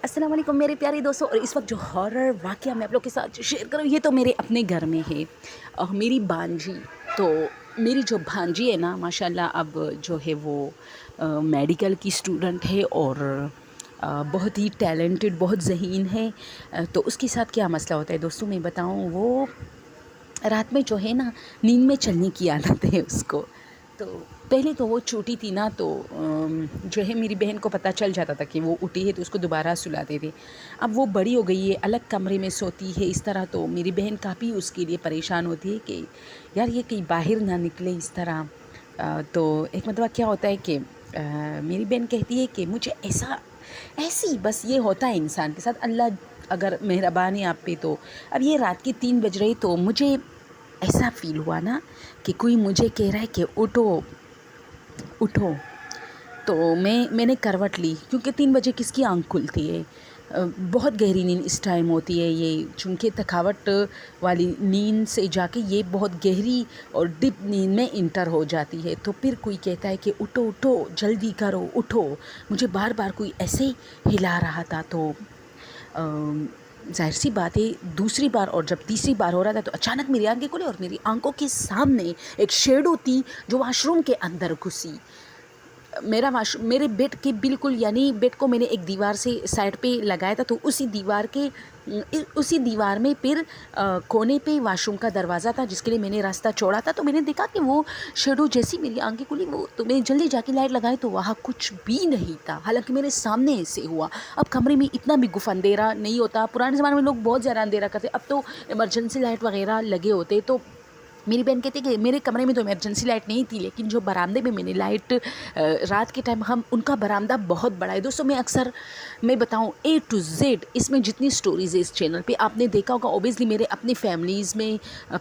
السلام علیکم میرے پیارے دوستوں، اور اس وقت جو ہارر واقعہ میں آپ لوگ کے ساتھ شیئر کروں یہ تو میرے اپنے گھر میں ہے۔ میری بانجی، تو میری جو بھانجی ہے نا ماشاء اللہ اب جو ہے وہ میڈیکل کی اسٹوڈنٹ ہے اور بہت ہی ٹیلنٹڈ، بہت ذہین ہے۔ تو اس کے ساتھ کیا مسئلہ ہوتا ہے دوستوں میں بتاؤں، وہ رات میں جو ہے نا نیند میں چلنے کی عادت ہے اس کو۔ تو پہلے تو وہ چھوٹی تھی نا تو جو ہے میری بہن کو پتہ چل جاتا تھا کہ وہ اٹھی ہے تو اس کو دوبارہ سلاتے تھے۔ اب وہ بڑی ہو گئی ہے، الگ کمرے میں سوتی ہے اس طرح، تو میری بہن کافی اس کے لیے پریشان ہوتی ہے کہ یار یہ کہیں باہر نہ نکلے اس طرح۔ تو ایک مرتبہ کیا ہوتا ہے کہ میری بہن کہتی ہے کہ مجھے ایسی بس یہ ہوتا ہے انسان کے ساتھ، اللہ اگر مہربان ہے آپ پہ تو۔ اب یہ رات کے 3 بج رہے تو مجھے ایسا فیل ہوا نا کہ کوئی مجھے کہہ رہا ہے کہ اٹھو اٹھو۔ تو میں نے کروٹ لی، کیونکہ 3 بجے کس کی آنکھ کھلتی ہے؟ بہت گہری نیند اس ٹائم ہوتی ہے یہ، چونکہ تھکاوٹ والی نیند سے جا کے یہ بہت گہری اور ڈپ نیند میں انٹر ہو جاتی ہے۔ تو پھر کوئی کہتا ہے کہ اٹھو اٹھو جلدی کرو اٹھو، مجھے بار بار کوئی ایسے ہلا رہا تھا۔ تو ظاہر سی بات ہے دوسری بار اور جب تیسری بار ہو رہا تھا تو اچانک میری آنکھیں کھلی اور میری آنکھوں کے سامنے ایک شیڈو تھی جو واش روم کے اندر گھسی۔ میرے بیڈ کے بالکل، یعنی بیڈ کو میں نے ایک دیوار سے سائڈ پہ لگایا تھا، تو اسی دیوار میں پھر کونے پہ واش روم کا دروازہ تھا جس کے لیے میں نے راستہ چھوڑا تھا۔ تو میں نے دیکھا کہ وہ شیڈو جیسی میری آنکھیں کھلی وہ، تو میں نے جلدی جا کے لائٹ لگائی تو وہاں کچھ بھی نہیں تھا، حالانکہ میرے سامنے ایسے ہوا۔ اب کمرے میں اتنا بھی گف اندھیرا نہیں ہوتا، پرانے زمانے میں لوگ بہت زیادہ اندھیرا کرتے، اب تو ایمرجنسی لائٹ وغیرہ لگے ہوتے۔ تو میری بہن کہتی کہ میرے کمرے میں تو ایمرجنسی لائٹ نہیں تھی، لیکن جو برآمدے میں نے لائٹ رات کے ٹائم، ان کا برآمدہ بہت بڑا ہے دوستوں۔ میں بتاؤں A to Z اس میں جتنی سٹوریز ہے اس چینل پہ آپ نے دیکھا ہوگا، اوبیسلی میرے اپنے فیملیز میں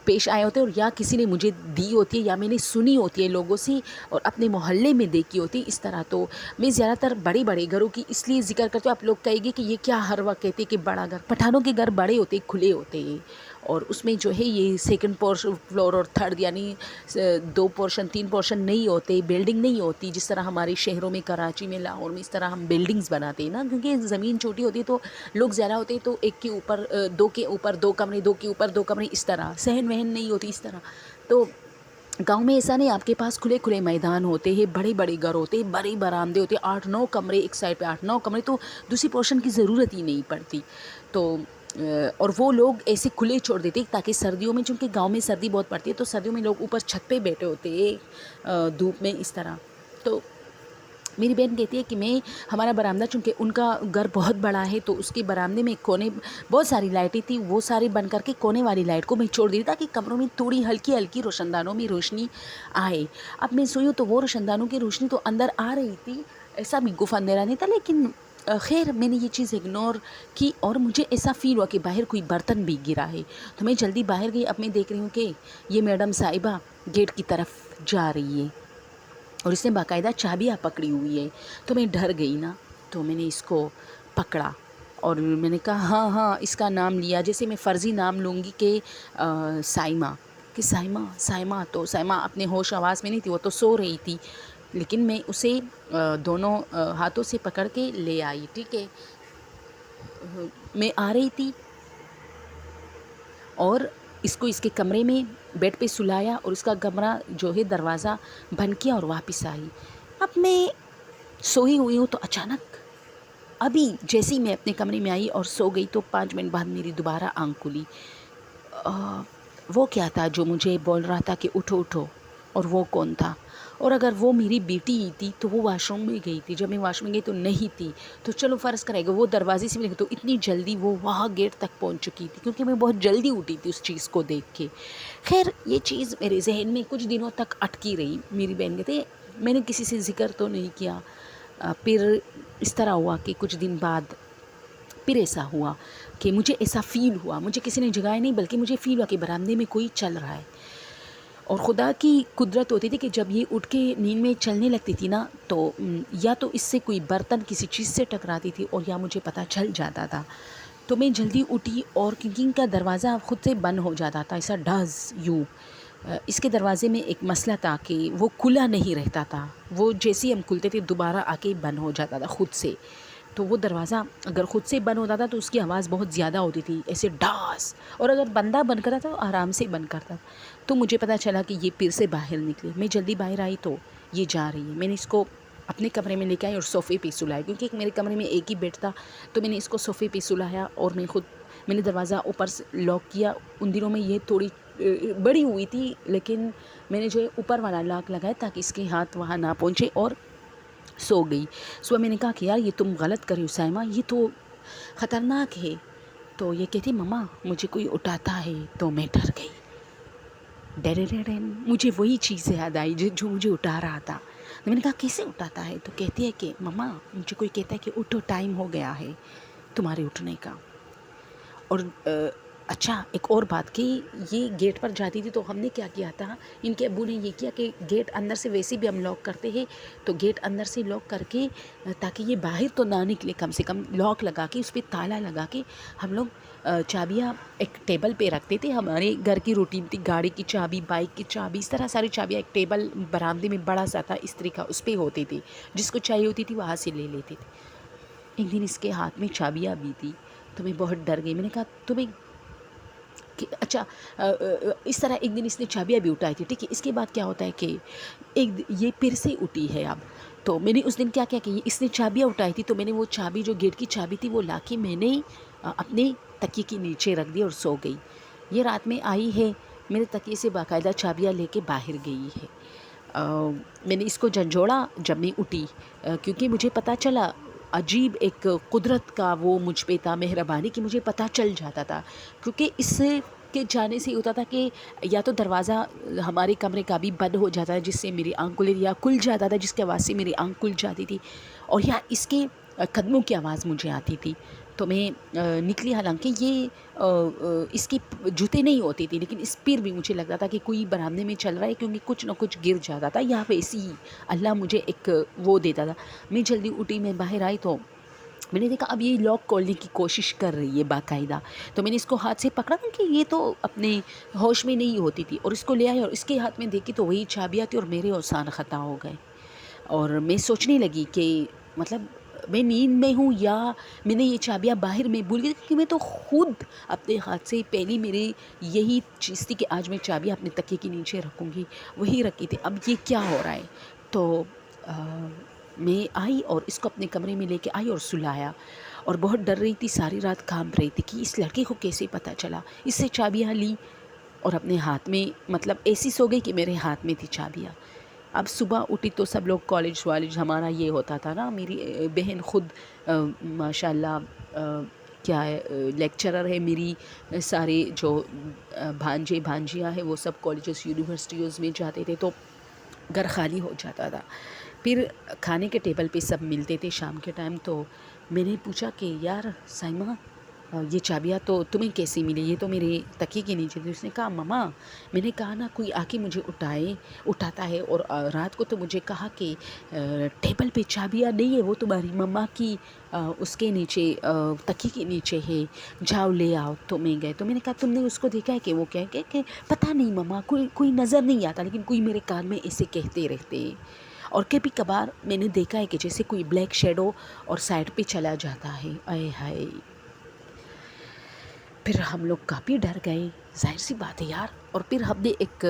پیش آئے ہوتے ہیں، اور یا کسی نے مجھے دی ہوتی ہے یا میں نے سنی ہوتی ہے لوگوں سے، اور اپنے محلے میں دیکھی ہوتی ہے اس طرح۔ تو میں زیادہ تر بڑے گھروں کی اس لیے ذکر کرتی ہوں، آپ لوگ کہیں گے کہ یہ کیا ہر وقت کہتے کہ بڑا گھر، پٹھانوں کے گھر بڑے ہوتے کھلے ہوتے ہیں، اور اس میں جو ہے یہ سیکنڈ فلور اور تھرڈ یعنی 2 پورشن 3 پورشن نہیں ہوتے، بلڈنگ نہیں ہوتی جس طرح ہمارے شہروں میں کراچی میں لاہور میں اس طرح ہم بلڈنگز بناتے ہیں نا، کیونکہ زمین چھوٹی ہوتی ہے تو لوگ زیادہ ہوتے ہیں، تو ایک کے اوپر 2 کے اوپر 2 کمرے، 2 کے اوپر 2 کمرے، اس طرح صحن وہن نہیں ہوتی اس طرح۔ تو گاؤں میں ایسا نہیں، آپ کے پاس کھلے میدان ہوتے ہیں، بڑے گھر ہوتے ہیں، بڑے برآمدے ہوتے ہیں، 8-9 کمرے ایک سائڈ پہ، 8-9 کمرے، تو دوسری پورشن کی ضرورت ہی نہیں پڑتی۔ تو اور وہ لوگ ایسے کھلے چھوڑ دیتے تاکہ سردیوں میں، چونکہ گاؤں میں سردی بہت پڑتی ہے تو سردیوں میں لوگ اوپر چھت پہ بیٹھے ہوتے ہیں دھوپ میں اس طرح۔ تو میری بہن کہتی ہے کہ ہمارا برآمدہ، چونکہ ان کا گھر بہت بڑا ہے تو اس کے برآمدے میں کونے بہت ساری لائٹیں تھیں، وہ ساری بند کر کے کونے والی لائٹ کو میں چھوڑ دی تاکہ کمروں میں تھوڑی ہلکی روشن دانوں میں روشنی آئے۔ اب میں سوئی ہوں تو وہ روشن دانوں کی روشنی تو اندر آ رہی تھی، ایسا بھی گف اندھیرا نہیں تھا، لیکن خیر میں نے یہ چیز اگنور کی، اور مجھے ایسا فیل ہوا کہ باہر کوئی برتن بھی گرا ہے، تو میں جلدی باہر گئی۔ اب میں دیکھ رہی ہوں کہ یہ میڈم صاحبہ گیٹ کی طرف جا رہی ہے اور اس نے باقاعدہ چابیاں پکڑی ہوئی ہے، تو میں ڈر گئی نا، تو میں نے اس کو پکڑا اور میں نے کہا ہاں اس کا نام لیا، جیسے میں فرضی نام لوں گی کہ سائمہ، کہ سائمہ، تو سائمہ اپنے ہوش آواز میں نہیں تھی، وہ تو سو رہی تھی، لیکن میں اسے دونوں ہاتھوں سے پکڑ کے لے آئی، ٹھیک ہے۔ میں آ رہی تھی اور اس کو اس کے کمرے میں بیڈ پہ سلایا اور اس کا کمرہ جو ہے دروازہ بند کیا اور واپس آئی۔ اب میں سوئی ہوئی ہوں تو اچانک ابھی جیسے ہی میں اپنے کمرے میں آئی اور سو گئی تو 5 منٹ بعد میری دوبارہ آنکھ کھلی۔ وہ کیا تھا جو مجھے بول رہا تھا کہ اٹھو اٹھو، اور وہ کون تھا؟ اور اگر وہ میری بیٹی ہی تھی تو وہ واش روم میں گئی تھی، جب میں واش روم میں گئی تو نہیں تھی، تو چلو فرض کرے گا وہ دروازے سے بھی نہیں، تو اتنی جلدی وہ وہاں گیٹ تک پہنچ چکی تھی، کیونکہ میں بہت جلدی اٹھی تھی اس چیز کو دیکھ کے۔ خیر یہ چیز میرے ذہن میں کچھ دنوں تک اٹکی رہی۔ میری بہن کہتے میں نے کسی سے ذکر تو نہیں کیا۔ پھر اس طرح ہوا کہ کچھ دن بعد پھر ایسا ہوا کہ مجھے ایسا فیل ہوا، مجھے کسی نے جگایا نہیں بلکہ مجھے فیل ہوا کہ برآمدے میں کوئی چل رہا ہے، اور خدا کی قدرت ہوتی تھی کہ جب یہ اٹھ کے نیند میں چلنے لگتی تھی نا تو یا تو اس سے کوئی برتن کسی چیز سے ٹکراتی تھی اور یا مجھے پتہ چل جاتا تھا، تو میں جلدی اٹھی، اور کیونکہ ان کا دروازہ خود سے بند ہو جاتا تھا ایسا ڈز یوں، اس کے دروازے میں ایک مسئلہ تھا کہ وہ کھلا نہیں رہتا تھا، وہ جیسے ہی ہم کھلتے تھے دوبارہ آ کے بند ہو جاتا تھا خود سے۔ تو وہ دروازہ اگر خود سے بند ہوتا تھا تو اس کی آواز بہت زیادہ ہوتی تھی، ایسے ڈاس، اور اگر بندہ بند کرتا تھا تو آرام سے بند کرتا تھا. تو مجھے پتہ چلا کہ یہ پھر سے باہر نکلے. میں جلدی باہر آئی تو یہ جا رہی ہے. میں نے اس کو اپنے کمرے میں لے کے آئی اور صوفے پہ سلایا، کیونکہ میرے کمرے میں ایک ہی بیڈ تھا. تو میں نے اس کو صوفے پہ سلایا اور میں نے دروازہ اوپر سے لاک کیا. ان دنوں میں یہ تھوڑی بڑی ہوئی تھی، لیکن میں نے جو ہے اوپر والا لاک لگایا تاکہ اس کے ہاتھ وہاں نہ پہنچے، اور سو گئی. صبح میں نے کہا کہ یار یہ تم غلط کر رہی ہو سائمہ، یہ تو خطرناک ہے. تو یہ کہتی مما مجھے کوئی اٹھاتا ہے. تو میں ڈر گئی. مجھے وہی چیز یاد آئی جو مجھے اٹھا رہا تھا. میں نے کہا کیسے اٹھاتا ہے؟ تو کہتی ہے کہ مما مجھے کوئی کہتا ہے کہ اٹھو، ٹائم ہو گیا ہے تمہارے اٹھنے کا. اور اچھا ایک اور بات کہ یہ گیٹ پر جاتی تھی تو ہم نے کیا کیا تھا، ان کے ابو نے یہ کیا کہ گیٹ اندر سے ویسے بھی ہم لاک کرتے ہیں، تو گیٹ اندر سے لاک کر کے تاکہ یہ باہر تو نہ نکلے، کم سے کم لاک لگا کے اس پہ تالا لگا کے ہم لوگ چابیاں ایک ٹیبل پہ رکھتے تھے. ہمارے گھر کی روٹین تھی، گاڑی کی چابی، بائک کی چابی، اس طرح ساری چابیاں ایک ٹیبل برآمدے میں بڑا سا تھا استری کا، اس پہ ہوتی تھی، جس کو چاہیے ہوتی تھی وہاں سے لے لیتے تھے. ایک دن اس کے ہاتھ میں چابیاں بھی تھی تو میں بہت ڈر گئی. میں نے کہا تمہیں اچھا اس طرح ایک دن اس نے چابیاں بھی اٹھائی تھی. ٹھیک ہے، اس کے بعد کیا ہوتا ہے کہ یہ پھر سے اٹھی ہے اب. تو میں نے اس دن کیا کیا کہ اس نے چابیاں اٹھائی تھی، تو میں نے وہ چابی جو گیٹ کی چابی تھی وہ لا کے میں نے اپنے تکیے کے نیچے رکھ دی اور سو گئی. یہ رات میں آئی ہے، میرے تکیے سے باقاعدہ چابیاں لے کے باہر گئی ہے. میں نے اس کو جھنجھوڑا جب میں اٹھی، کیونکہ مجھے پتہ چلا عجیب ایک قدرت کا وہ مجھ پہ تھا مہربانی کہ مجھے پتہ چل جاتا تھا. کیونکہ اس کے جانے سے ہوتا تھا کہ یا تو دروازہ ہمارے کمرے کا بھی بند ہو جاتا ہے جس سے میری آنکھ کھلے، یا کھل جاتا تھا جس کی آواز سے میری آنکھ کھل جاتی تھی، اور یا اس کے قدموں کی آواز مجھے آتی تھی. تو میں نکلی، حالانکہ یہ اس کی جوتے نہیں ہوتی تھی، لیکن اس پھر بھی مجھے لگتا تھا کہ کوئی برآمدے میں چل رہا ہے، کیونکہ کچھ نہ کچھ گر جاتا تھا یا ویسی ہی اللہ مجھے ایک وہ دیتا تھا. میں جلدی اٹھی، میں باہر آئی تو میں نے دیکھا اب یہ لاک کھولنے کی کوشش کر رہی ہے باقاعدہ. تو میں نے اس کو ہاتھ سے پکڑا کہ یہ تو اپنے ہوش میں نہیں ہوتی تھی، اور اس کو لے آئی اور اس کے ہاتھ میں دیکھی تو وہی چابیاں تھی، اور میرے اوسان خطا ہو گئے. اور میں سوچنے لگی کہ مطلب میں نیند میں ہوں یا میں نے یہ چابیاں باہر میں بھول گئی، کہ میں تو خود اپنے ہاتھ سے پہلی میری یہی چیز تھی کہ آج میں چابیاں اپنے تکیے کے نیچے رکھوں گی، وہی رکھی تھی. اب یہ کیا ہو رہا ہے؟ تو میں آئی اور اس کو اپنے کمرے میں لے کے آئی اور سلایا، اور بہت ڈر رہی تھی، ساری رات کانپ رہی تھی کہ اس لڑکے کو کیسے پتہ چلا. اس سے چابیاں لی اور اپنے ہاتھ میں مطلب ایسی سو گئی کہ میرے ہاتھ میں تھی چابیاں. اب صبح اٹھی تو سب لوگ کالج والج ہمارا یہ ہوتا تھا نا. میری بہن خود ماشاء اللہ کیا ہے لیکچرر ہے. میری سارے جو بھانجے بھانجیاں ہیں وہ سب کالجز یونیورسٹیز میں جاتے تھے، تو گھر خالی ہو جاتا تھا. پھر کھانے کے ٹیبل پہ سب ملتے تھے شام کے ٹائم. تو میں نے پوچھا کہ یار سائمہ یہ چابیاں تو تمہیں کیسی ملی؟ یہ تو میرے تکیے کے نیچے تھی. اس نے کہا مما میں نے کہا نا کوئی آ کے مجھے اٹھاتا ہے، اور رات کو تو مجھے کہا کہ ٹیبل پہ چابیاں نہیں ہے، وہ تمہاری مما کی اس کے نیچے تکیے کے نیچے ہے، جاؤ لے آؤ. تو میں گئے. تو میں نے کہا تم نے اس کو دیکھا ہے کہ وہ کہ پتہ نہیں مما، کوئی نظر نہیں آتا، لیکن کوئی میرے کان میں ایسے کہتے رہتے ہیں. اور کبھی کبھار میں نے دیکھا ہے کہ جیسے کوئی بلیک شیڈو اور سائڈ پہ چلا جاتا ہے. آئے ہائے. پھر ہم لوگ کافی ڈر گئے، ظاہر سی بات ہے یار. اور پھر ہم نے ایک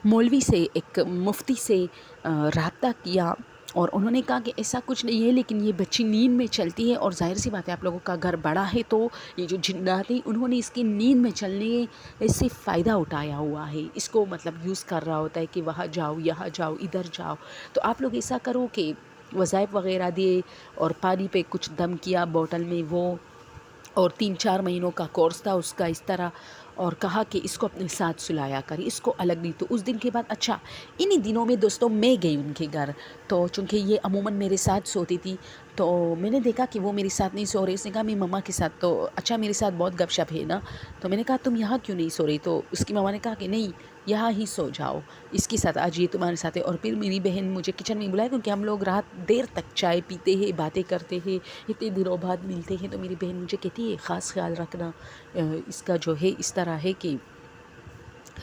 مولوی سے، ایک مفتی سے رابطہ کیا، اور انہوں نے کہا کہ ایسا کچھ نہیں ہے، لیکن یہ بچی نیند میں چلتی ہے، اور ظاہر سی بات ہے آپ لوگوں کا گھر بڑا ہے، تو یہ جو جنات ہیں انہوں نے اس کی نیند میں چلنے سے فائدہ اٹھایا ہوا ہے. اس کو مطلب یوز کر رہا ہوتا ہے کہ وہاں جاؤ، یہاں جاؤ، ادھر جاؤ. تو آپ لوگ ایسا کرو کہ وظائف وغیرہ دیے، اور پانی پہ کچھ دم کیا بوٹل میں وہ، اور 3-4 مہینوں کا کورس تھا اس کا اس طرح، اور کہا کہ اس کو اپنے ساتھ سلایا کری، اس کو الگ نہیں. تو اس دن کے بعد اچھا انہی دنوں میں دوستوں میں گئی ان کے گھر. تو چونکہ یہ عموماً میرے ساتھ سوتی تھی، تو میں نے دیکھا کہ وہ میرے ساتھ نہیں سو رہی. اس نے کہا میں مما کے ساتھ، تو اچھا میرے ساتھ بہت گپ شپ ہے نا. تو میں نے کہا تم یہاں کیوں نہیں سو رہی؟ تو اس کی ماما نے کہا کہ نہیں یہاں ہی سو جاؤ اس کے ساتھ، آج یہ تمہارے ساتھ ہے. اور پھر میری بہن مجھے کچن میں بلایا، کیونکہ ہم لوگ رات دیر تک چائے پیتے ہیں، باتیں کرتے ہیں، اتنے دنوں بعد ملتے ہیں. تو میری بہن مجھے کہتی ہے خاص خیال رکھنا، اس کا جو ہے اس طرح ہے کہ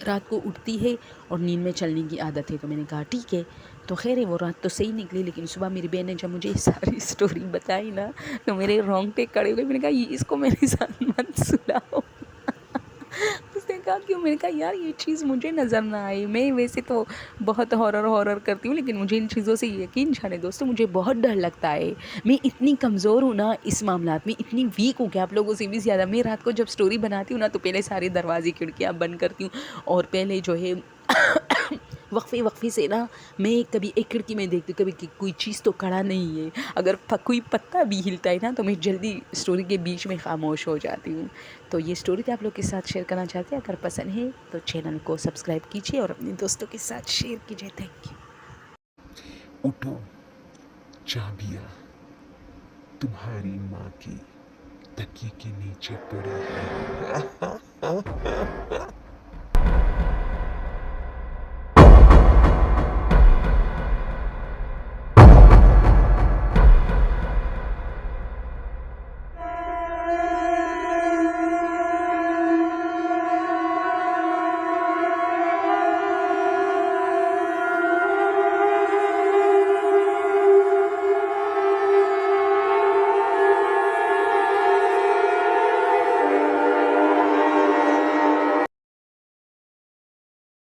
رات کو اٹھتی ہے اور نیند میں چلنے کی عادت ہے. تو میں نے کہا ٹھیک ہے. تو خیر ہے وہ رات تو صحیح نکلی، لیکن صبح میری بہن نے جب مجھے یہ ساری اسٹوری بتائی نا تو میرے رونگٹے کھڑے ہو گئے. میں نے کہا اس کو میرے ساتھ مت سلاؤ. اس نے کہا کیوں؟ میں نے کہا یار یہ چیز مجھے نظر نہ آئی. میں ویسے تو بہت ہارر کرتی ہوں، لیکن مجھے ان چیزوں سے یقین جانے دوستوں مجھے بہت ڈر لگتا ہے. میں اتنی کمزور ہوں نا اس معاملات میں، اتنی ویک ہوں کہ آپ لوگوں سے بھی زیادہ. میں رات کو جب اسٹوری بناتی ہوں نا تو پہلے سارے دروازے کھڑکیاں بند کرتی ہوں، اور پہلے جو ہے وقفے سے نا میں کبھی ایک کھڑکی میں دیکھتی ہوں کبھی کہ کوئی چیز تو کھڑا نہیں ہے. اگر کوئی پتا بھی ہلتا ہے نا تو میں جلدی اسٹوری کے بیچ میں خاموش ہو جاتی ہوں. تو یہ اسٹوری تو آپ لوگ کے ساتھ شیئر کرنا چاہتے ہیں. اگر پسند ہے تو چینل کو سبسکرائب کیجیے اور اپنے دوستوں کے ساتھ شیئر کیجیے. Thank you. اٹھو، چابیاں تمہاری ماں کی تکیے کے نیچے پڑی ہے.